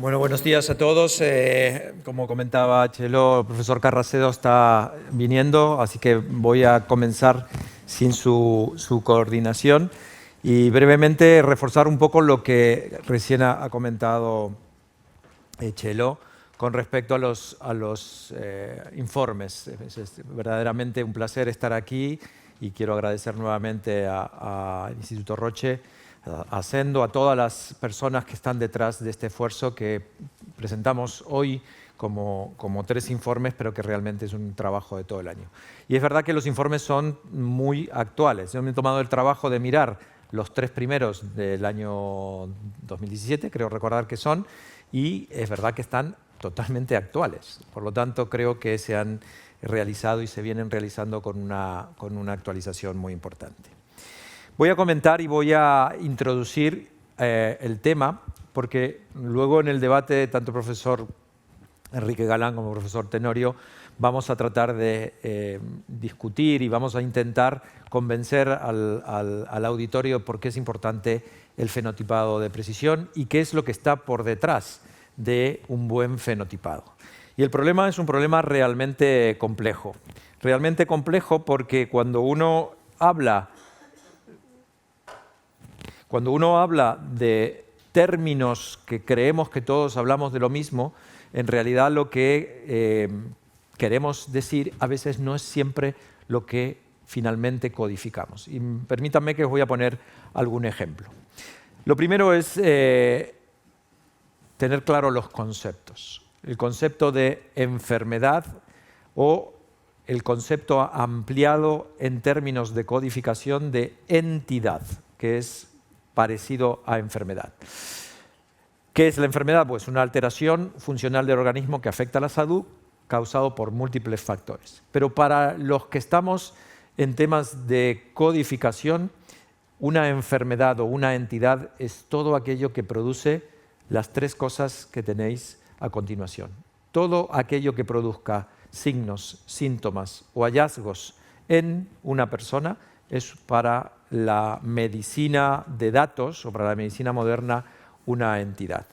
Bueno, buenos días a todos. Como comentaba Chelo, el profesor Carracedo está viniendo, así que voy a comenzar sin su coordinación y brevemente reforzar un poco lo que recién ha comentado Chelo con respecto a los informes. Es verdaderamente un placer estar aquí y quiero agradecer nuevamente al Instituto Roche, a Sendo, a todas las personas que están detrás de este esfuerzo que presentamos hoy como 3 informes, pero que realmente es un trabajo de todo el año. Y es verdad que los informes son muy actuales. Yo me he tomado el trabajo de mirar los 3 primeros del año 2017, creo recordar que son, y es verdad que están totalmente actuales. Por lo tanto, creo que se han realizado y se vienen realizando con una actualización muy importante. Voy a comentar y voy a introducir el tema, porque luego en el debate, tanto el profesor Enrique Galán como el profesor Tenorio, vamos a tratar de discutir y vamos a intentar convencer al auditorio por qué es importante el fenotipado de precisión y qué es lo que está por detrás de un buen fenotipado. Y el problema es un problema realmente complejo porque cuando uno habla de términos que creemos que todos hablamos de lo mismo, en realidad lo que queremos decir a veces no es siempre lo que finalmente codificamos. Y permítanme que os voy a poner algún ejemplo. Lo primero es tener claro los conceptos. El concepto de enfermedad o el concepto ampliado en términos de codificación de entidad, que es parecido a enfermedad. ¿Qué es la enfermedad? Pues una alteración funcional del organismo que afecta a la salud causado por múltiples factores. Pero para los que estamos en temas de codificación, una enfermedad o una entidad es todo aquello que produce las 3 cosas que tenéis a continuación. Todo aquello que produzca signos, síntomas o hallazgos en una persona es para la medicina de datos o para la medicina moderna una entidad.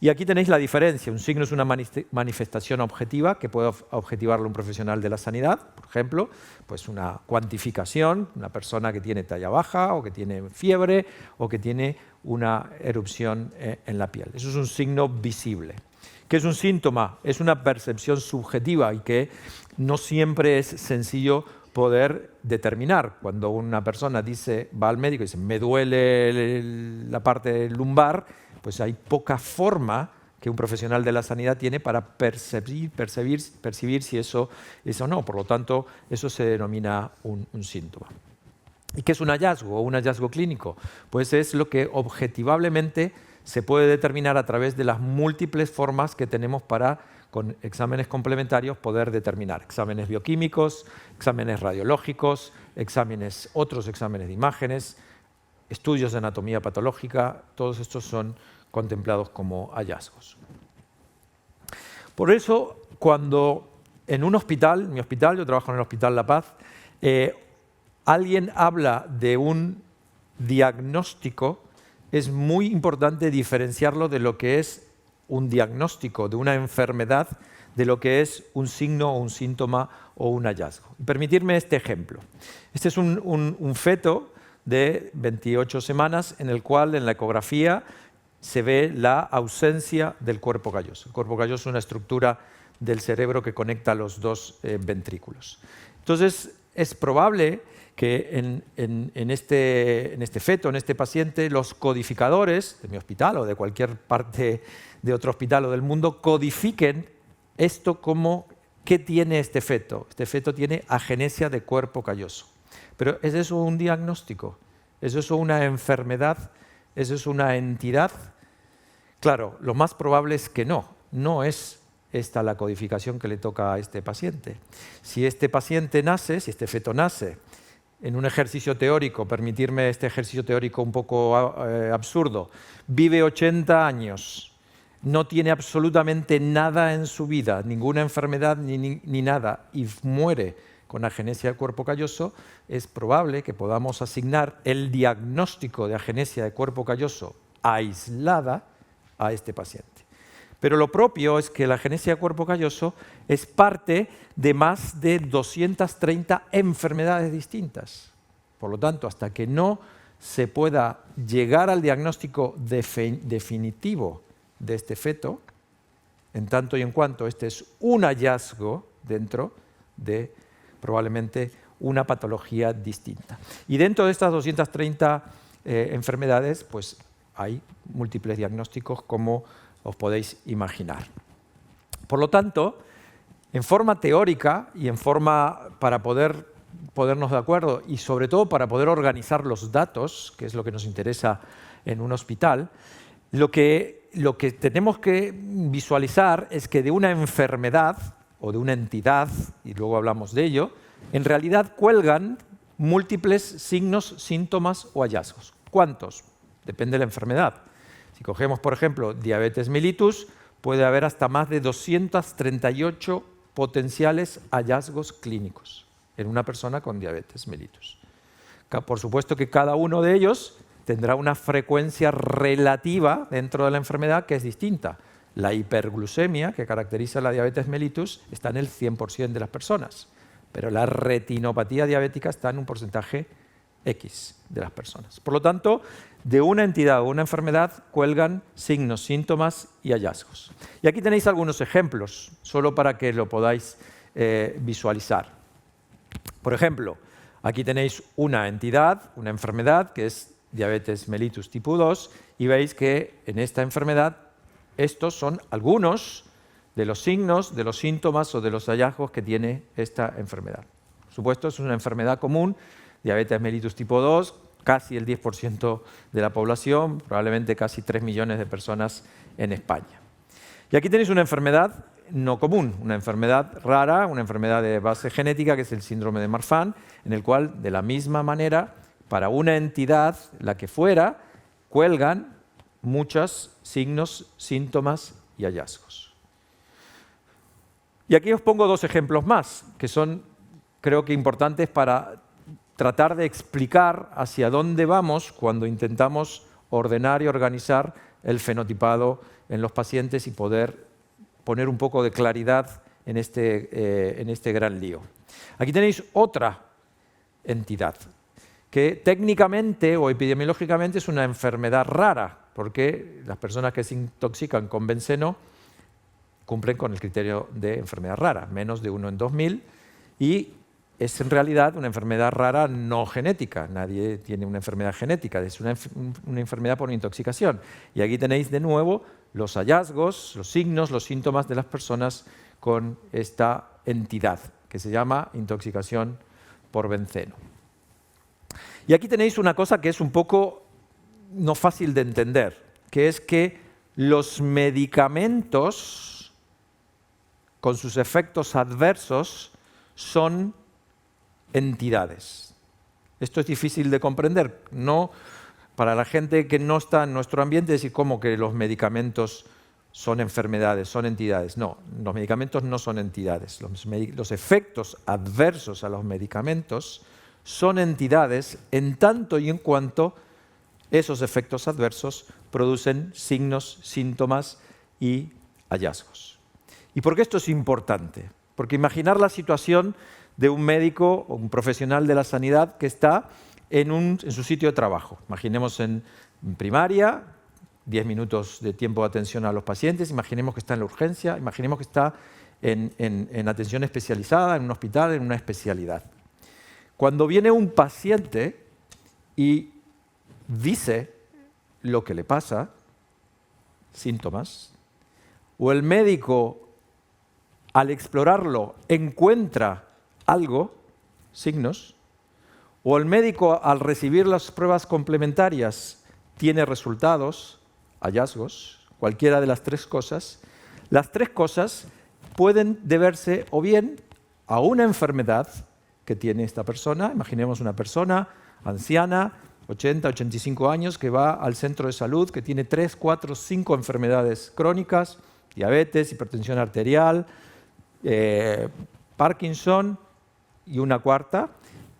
Y aquí tenéis la diferencia. Un signo es una manifestación objetiva que puede objetivarlo un profesional de la sanidad, por ejemplo, pues una cuantificación, una persona que tiene talla baja o que tiene fiebre o que tiene una erupción en la piel. Eso es un signo visible. ¿Qué es un síntoma? Es una percepción subjetiva y que no siempre es sencillo poder determinar. Cuando una persona va al médico y dice me duele la parte lumbar, pues hay poca forma que un profesional de la sanidad tiene para percibir si eso es o no. Por lo tanto, eso se denomina un síntoma. ¿Y qué es un hallazgo o un hallazgo clínico? Pues es lo que objetivablemente se puede determinar a través de las múltiples formas que tenemos para, con exámenes complementarios, poder determinar. Exámenes bioquímicos, exámenes radiológicos, otros exámenes de imágenes, estudios de anatomía patológica, todos estos son contemplados como hallazgos. Por eso, cuando en un hospital, en mi hospital, yo trabajo en el Hospital La Paz, alguien habla de un diagnóstico, es muy importante diferenciarlo de lo que es un diagnóstico de una enfermedad, de lo que es un signo o un síntoma o un hallazgo. Permitirme este ejemplo. Este es un feto de 28 semanas en el cual en la ecografía se ve la ausencia del cuerpo calloso. El cuerpo calloso es una estructura del cerebro que conecta los 2 ventrículos. Entonces, es probable que en este feto, en este paciente, los codificadores de mi hospital o de cualquier parte de otro hospital o del mundo codifiquen esto como ¿qué tiene este feto? Este feto tiene agenesia de cuerpo calloso. Pero ¿es eso un diagnóstico? ¿Es eso una enfermedad? ¿Es eso una entidad? Claro, lo más probable es que no. No es esta la codificación que le toca a este paciente. Si este paciente nace, si este feto nace en un ejercicio teórico, permitirme este ejercicio teórico un poco absurdo, vive 80 años, no tiene absolutamente nada en su vida, ninguna enfermedad ni nada, y muere con agenesia del cuerpo calloso, es probable que podamos asignar el diagnóstico de agenesia de cuerpo calloso aislada a este paciente. Pero lo propio es que la agenesia de cuerpo calloso es parte de más de 230 enfermedades distintas. Por lo tanto, hasta que no se pueda llegar al diagnóstico definitivo de este feto, en tanto y en cuanto este es un hallazgo dentro de probablemente una patología distinta. Y dentro de estas 230 enfermedades, pues hay múltiples diagnósticos, como os podéis imaginar. Por lo tanto, en forma teórica y en forma para ponernos de acuerdo y sobre todo para poder organizar los datos, que es lo que nos interesa en un hospital, lo que tenemos que visualizar es que de una enfermedad o de una entidad, y luego hablamos de ello, en realidad cuelgan múltiples signos, síntomas o hallazgos. ¿Cuántos? Depende de la enfermedad. Si cogemos, por ejemplo, diabetes mellitus, puede haber hasta más de 238 potenciales hallazgos clínicos en una persona con diabetes mellitus. Por supuesto que cada uno de ellos tendrá una frecuencia relativa dentro de la enfermedad que es distinta. La hiperglucemia, que caracteriza la diabetes mellitus, está en el 100% de las personas, pero la retinopatía diabética está en un porcentaje X de las personas. Por lo tanto, de una entidad o una enfermedad cuelgan signos, síntomas y hallazgos. Y aquí tenéis algunos ejemplos, solo para que lo podáis visualizar. Por ejemplo, aquí tenéis una entidad, una enfermedad, que es diabetes mellitus tipo 2, y veis que en esta enfermedad estos son algunos de los signos, de los síntomas o de los hallazgos que tiene esta enfermedad. Por supuesto, es una enfermedad común, diabetes mellitus tipo 2, casi el 10% de la población, probablemente casi 3 millones de personas en España. Y aquí tenéis una enfermedad no común, una enfermedad rara, una enfermedad de base genética, que es el síndrome de Marfan, en el cual, de la misma manera, para una entidad, la que fuera, cuelgan muchos signos, síntomas y hallazgos. Y aquí os pongo dos ejemplos más, que son, creo que, importantes para tratar de explicar hacia dónde vamos cuando intentamos ordenar y organizar el fenotipado en los pacientes y poder poner un poco de claridad en este gran lío. Aquí tenéis otra entidad, que técnicamente o epidemiológicamente es una enfermedad rara, porque las personas que se intoxican con benceno cumplen con el criterio de enfermedad rara, menos de 1 en 2000, y es en realidad una enfermedad rara no genética. Nadie tiene una enfermedad genética, es una enfermedad por intoxicación. Y aquí tenéis de nuevo los hallazgos, los signos, los síntomas de las personas con esta entidad, que se llama intoxicación por benceno. Y aquí tenéis una cosa que es un poco no fácil de entender, que es que los medicamentos, con sus efectos adversos, son entidades. Esto es difícil de comprender. No, para la gente que no está en nuestro ambiente, decir cómo que los medicamentos son enfermedades, son entidades. No, los medicamentos no son entidades. Los efectos adversos a los medicamentos son entidades en tanto y en cuanto esos efectos adversos producen signos, síntomas y hallazgos. ¿Y por qué esto es importante? Porque imaginar la situación de un médico o un profesional de la sanidad que está en su sitio de trabajo. Imaginemos en primaria, 10 minutos de tiempo de atención a los pacientes, imaginemos que está en la urgencia, imaginemos que está en atención especializada, en un hospital, en una especialidad. Cuando viene un paciente y dice lo que le pasa, síntomas, o el médico al explorarlo encuentra algo, signos, o el médico al recibir las pruebas complementarias tiene resultados, hallazgos, cualquiera de las tres cosas, las tres cosas pueden deberse o bien a una enfermedad que tiene esta persona. Imaginemos una persona anciana, 80, 85 años, que va al centro de salud, que tiene 3, 4, 5 enfermedades crónicas, diabetes, hipertensión arterial, Parkinson y una cuarta,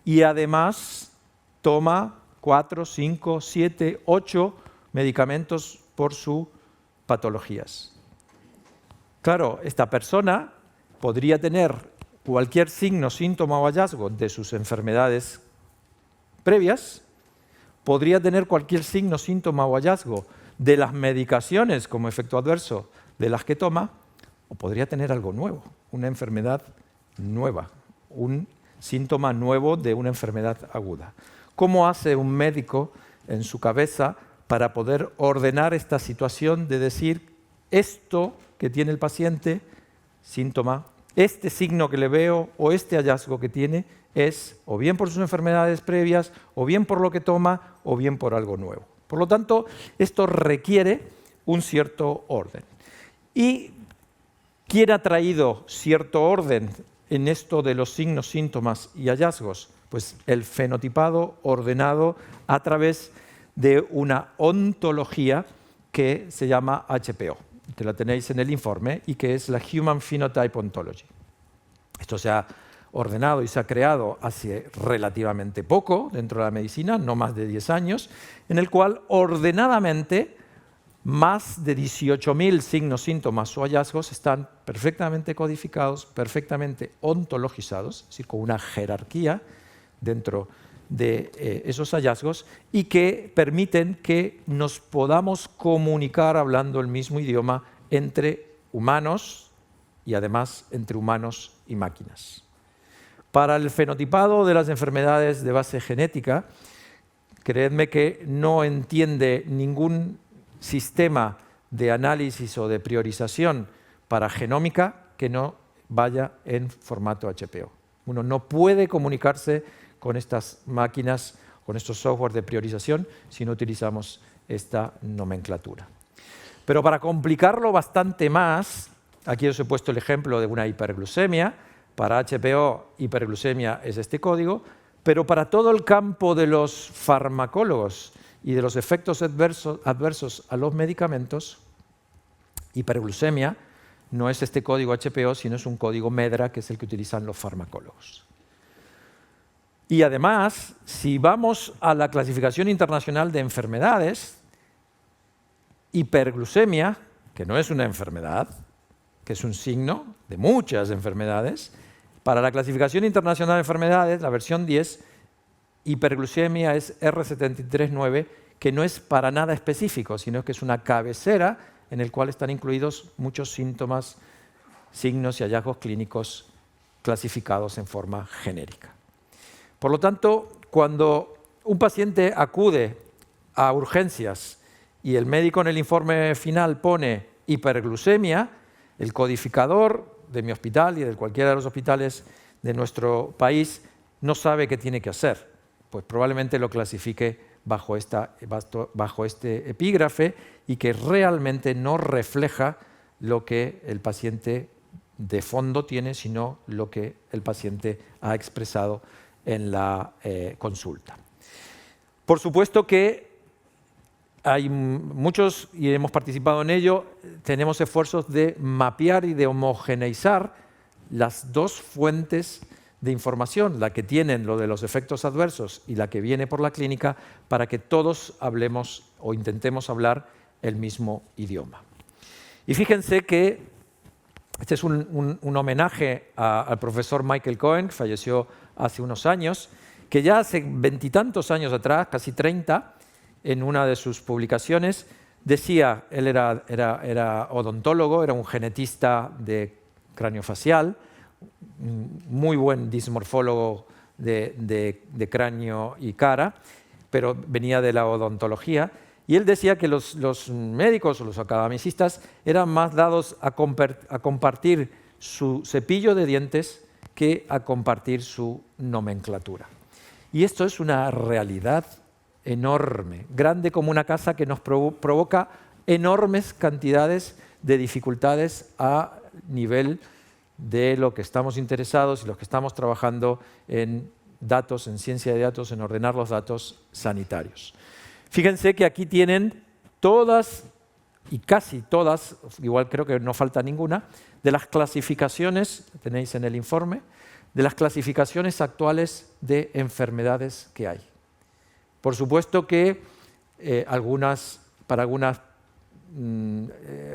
y además toma 4, 5, 7, 8 medicamentos por sus patologías. Claro, esta persona podría tener cualquier signo, síntoma o hallazgo de sus enfermedades previas, podría tener cualquier signo, síntoma o hallazgo de las medicaciones como efecto adverso de las que toma, o podría tener algo nuevo, una enfermedad nueva, un síntoma nuevo de una enfermedad aguda. ¿Cómo hace un médico en su cabeza para poder ordenar esta situación de decir esto que tiene el paciente, síntoma, este signo que le veo o este hallazgo que tiene es o bien por sus enfermedades previas, o bien por lo que toma, o bien por algo nuevo? Por lo tanto, esto requiere un cierto orden. ¿Y quién ha traído cierto orden en esto de los signos, síntomas y hallazgos? Pues el fenotipado ordenado a través de una ontología que se llama HPO, que la tenéis en el informe, y que es la Human Phenotype Ontology. Esto se ha ordenado y se ha creado hace relativamente poco dentro de la medicina, no más de 10 años, en el cual ordenadamente más de 18.000 signos, síntomas o hallazgos están perfectamente codificados, perfectamente ontologizados, es decir, con una jerarquía dentro de esos hallazgos, y que permiten que nos podamos comunicar hablando el mismo idioma entre humanos y además entre humanos y máquinas. Para el fenotipado de las enfermedades de base genética, creedme que no entiende ningún sistema de análisis o de priorización para genómica que no vaya en formato HPO. Uno no puede comunicarse con estas máquinas, con estos software de priorización, si no utilizamos esta nomenclatura. Pero para complicarlo bastante más, aquí os he puesto el ejemplo de una hiperglucemia. Para HPO, hiperglucemia es este código, pero para todo el campo de los farmacólogos y de los efectos adversos a los medicamentos, hiperglucemia no es este código HPO, sino es un código MEDRA, que es el que utilizan los farmacólogos. Y además, si vamos a la clasificación internacional de enfermedades, hiperglucemia, que no es una enfermedad, que es un signo de muchas enfermedades, para la clasificación internacional de enfermedades, la versión 10, hiperglucemia es R739, que no es para nada específico, sino que es una cabecera en el cual están incluidos muchos síntomas, signos y hallazgos clínicos clasificados en forma genérica. Por lo tanto, cuando un paciente acude a urgencias y el médico en el informe final pone hiperglucemia, el codificador de mi hospital y de cualquiera de los hospitales de nuestro país no sabe qué tiene que hacer. Pues probablemente lo clasifique bajo este epígrafe, y que realmente no refleja lo que el paciente de fondo tiene, sino lo que el paciente ha expresado en la consulta. Por supuesto que hay muchos, y hemos participado en ello, tenemos esfuerzos de mapear y de homogeneizar las dos fuentes de información, la que tienen lo de los efectos adversos y la que viene por la clínica, para que todos hablemos o intentemos hablar el mismo idioma. Y fíjense que este es un homenaje al profesor Michael Cohen, que falleció hace unos años, que ya hace 20 y tantos años atrás, casi 30, en una de sus publicaciones, decía, él era odontólogo, era un genetista de craneofacial, muy buen dismorfólogo de cráneo y cara, pero venía de la odontología, y él decía que los médicos o los academicistas eran más dados a compartir su cepillo de dientes que a compartir su nomenclatura. Y esto es una realidad enorme, grande como una casa, que nos provoca enormes cantidades de dificultades a nivel de lo que estamos interesados y los que estamos trabajando en datos, en ciencia de datos, en ordenar los datos sanitarios. Fíjense que aquí tienen todas y casi todas, igual creo que no falta ninguna, de las clasificaciones, tenéis en el informe, de las clasificaciones actuales de enfermedades que hay. Por supuesto que para algunas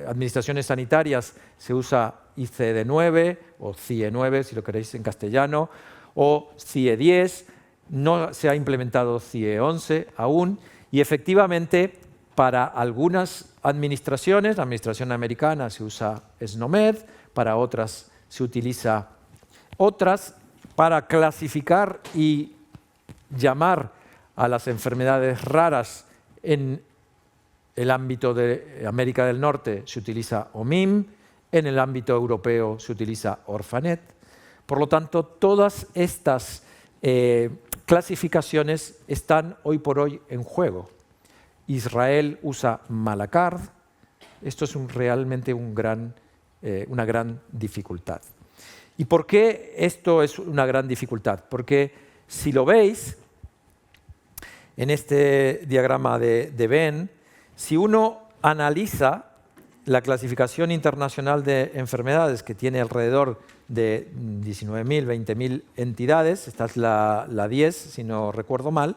administraciones sanitarias se usa ICD-9 o CIE-9, si lo queréis en castellano, o CIE-10, no se ha implementado CIE-11 aún, y efectivamente para algunas administraciones, la administración americana se usa SNOMED, para otras se utiliza otras, para clasificar y llamar a las enfermedades raras en el ámbito de América del Norte se utiliza OMIM, en el ámbito europeo se utiliza Orphanet. Por lo tanto, todas estas clasificaciones están hoy por hoy en juego. Israel usa Malacard. Esto es realmente una gran dificultad. ¿Y por qué esto es una gran dificultad? Porque si lo veis en este diagrama de Venn, si uno analiza la clasificación internacional de enfermedades, que tiene alrededor de 19.000, 20.000 entidades, esta es la 10, si no recuerdo mal,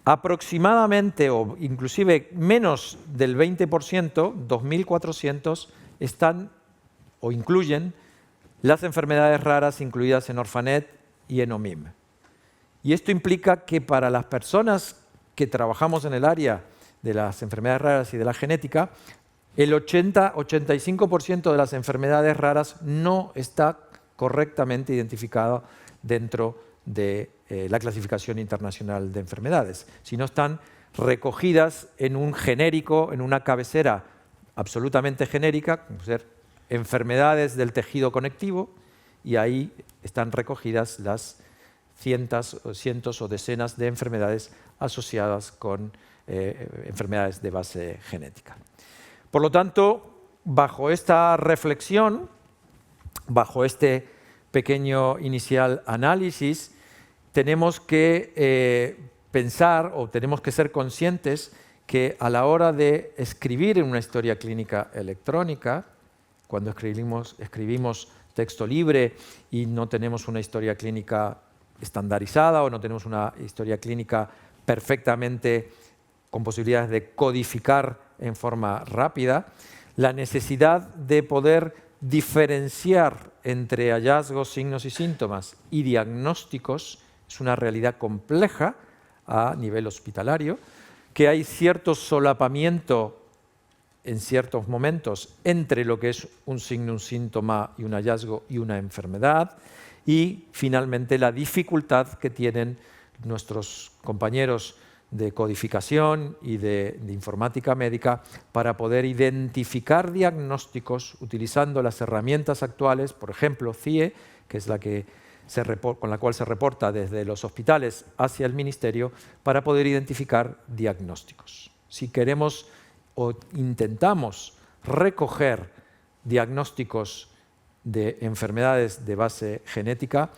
aproximadamente o inclusive menos del 20%, 2.400, están o incluyen las enfermedades raras incluidas en Orphanet y en OMIM. Y esto implica que para las personas que trabajamos en el área de las enfermedades raras y de la genética, el 80-85% de las enfermedades raras no está correctamente identificado dentro de la clasificación internacional de enfermedades, sino están recogidas en un genérico, en una cabecera absolutamente genérica, como ser enfermedades del tejido conectivo, y ahí están recogidas las cientos o decenas de enfermedades asociadas con enfermedades de base genética. Por lo tanto, bajo esta reflexión, bajo este pequeño inicial análisis, tenemos que pensar o tenemos que ser conscientes que a la hora de escribir en una historia clínica electrónica, cuando escribimos texto libre y no tenemos una historia clínica estandarizada o no tenemos una historia clínica perfectamente con posibilidades de codificar en forma rápida, la necesidad de poder diferenciar entre hallazgos, signos y síntomas y diagnósticos es una realidad compleja a nivel hospitalario, que hay cierto solapamiento en ciertos momentos entre lo que es un signo, un síntoma y un hallazgo y una enfermedad, y finalmente la dificultad que tienen nuestros compañeros de codificación y de informática médica para poder identificar diagnósticos utilizando las herramientas actuales, por ejemplo CIE, que es con la cual se reporta desde los hospitales hacia el ministerio, para poder identificar diagnósticos. Si queremos o intentamos recoger diagnósticos de enfermedades de base genética,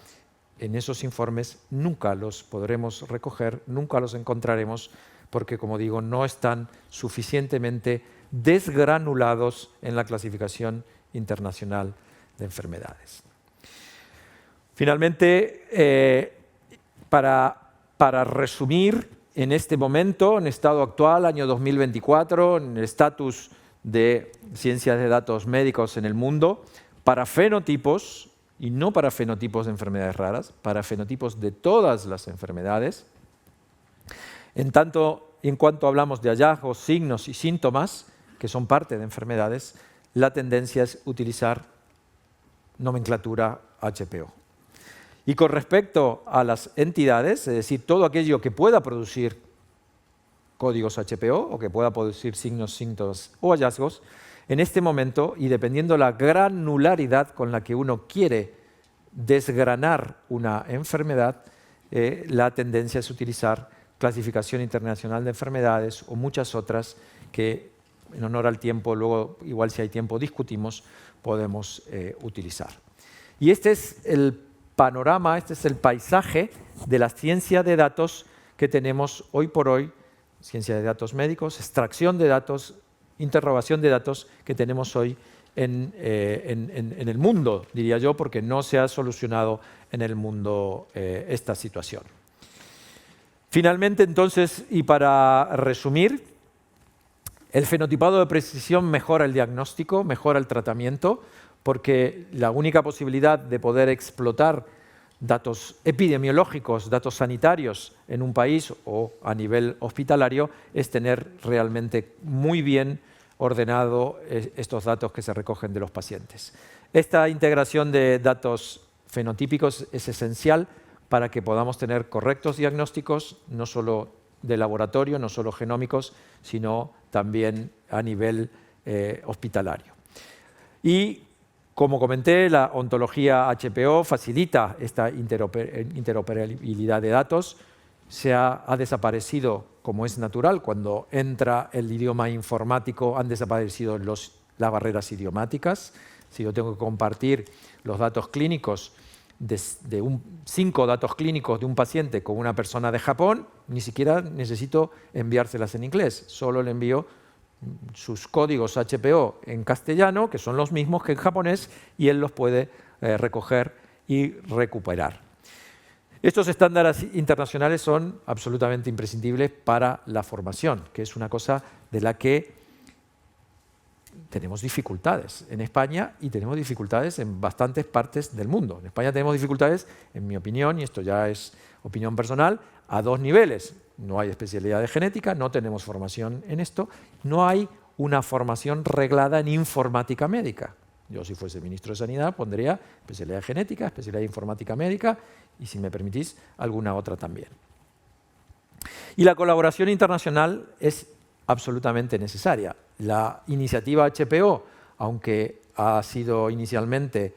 en esos informes nunca los podremos recoger, nunca los encontraremos, porque, como digo, no están suficientemente desgranulados en la clasificación internacional de enfermedades. Finalmente, para resumir, en este momento, en estado actual, año 2024, en el estatus de ciencias de datos médicos en el mundo, para fenotipos, y no para fenotipos de enfermedades raras, para fenotipos de todas las enfermedades, en cuanto hablamos de hallazgos, signos y síntomas, que son parte de enfermedades, la tendencia es utilizar nomenclatura HPO. Y con respecto a las entidades, es decir, todo aquello que pueda producir códigos HPO o que pueda producir signos, síntomas o hallazgos, en este momento, y dependiendo la granularidad con la que uno quiere desgranar una enfermedad, la tendencia es utilizar clasificación internacional de enfermedades o muchas otras que, en honor al tiempo, luego igual si hay tiempo discutimos, podemos utilizar. Y este es el panorama, este es el paisaje de la ciencia de datos que tenemos hoy por hoy, ciencia de datos médicos, extracción de datos, interrogación de datos que tenemos hoy en el mundo, diría yo, porque no se ha solucionado en el mundo esta situación. Finalmente, entonces, y para resumir, El fenotipado de precisión mejora el diagnóstico, mejora el tratamiento, porque la única posibilidad de poder explotar datos epidemiológicos, datos sanitarios en un país o a nivel hospitalario es tener realmente muy bien ordenado estos datos que se recogen de los pacientes. Esta integración de datos fenotípicos es esencial para que podamos tener correctos diagnósticos, no solo de laboratorio, no solo genómicos, sino también a nivel hospitalario. Y, como comenté, la ontología HPO facilita esta interoperabilidad de datos. Ha desaparecido, como es natural, cuando entra el idioma informático, han desaparecido las barreras idiomáticas. Si yo tengo que compartir los datos clínicos, 5 datos clínicos de un paciente con una persona de Japón, ni siquiera necesito enviárselas en inglés, solo le envío sus códigos HPO en castellano, que son los mismos que en japonés, y él los puede recoger y recuperar. Estos estándares internacionales son absolutamente imprescindibles para la formación, que es una cosa de la que tenemos dificultades en España y tenemos dificultades en bastantes partes del mundo. En España tenemos dificultades, en mi opinión, y esto ya es opinión personal, a 2 niveles. No hay especialidad de genética, no tenemos formación en esto, no hay una formación reglada en informática médica. Yo, si fuese ministro de Sanidad, pondría especialidad de genética, especialidad de informática médica y, si me permitís, alguna otra también. Y la colaboración internacional es absolutamente necesaria. La iniciativa HPO, aunque ha sido inicialmente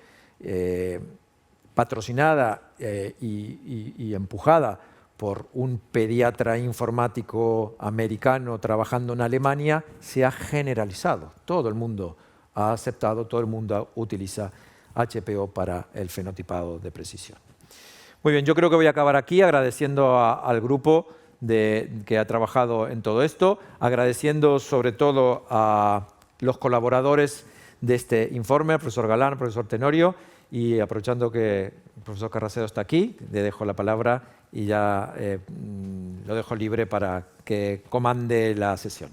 patrocinada y empujada por un pediatra informático americano trabajando en Alemania, se ha generalizado. Todo el mundo ha aceptado, todo el mundo utiliza HPO para el fenotipado de precisión. Muy bien, yo creo que voy a acabar aquí agradeciendo al grupo que ha trabajado en todo esto, agradeciendo sobre todo a los colaboradores de este informe, al profesor Galán, al profesor Tenorio, y aprovechando que el profesor Carrasero está aquí, le dejo la palabra y ya lo dejo libre para que comande la sesión.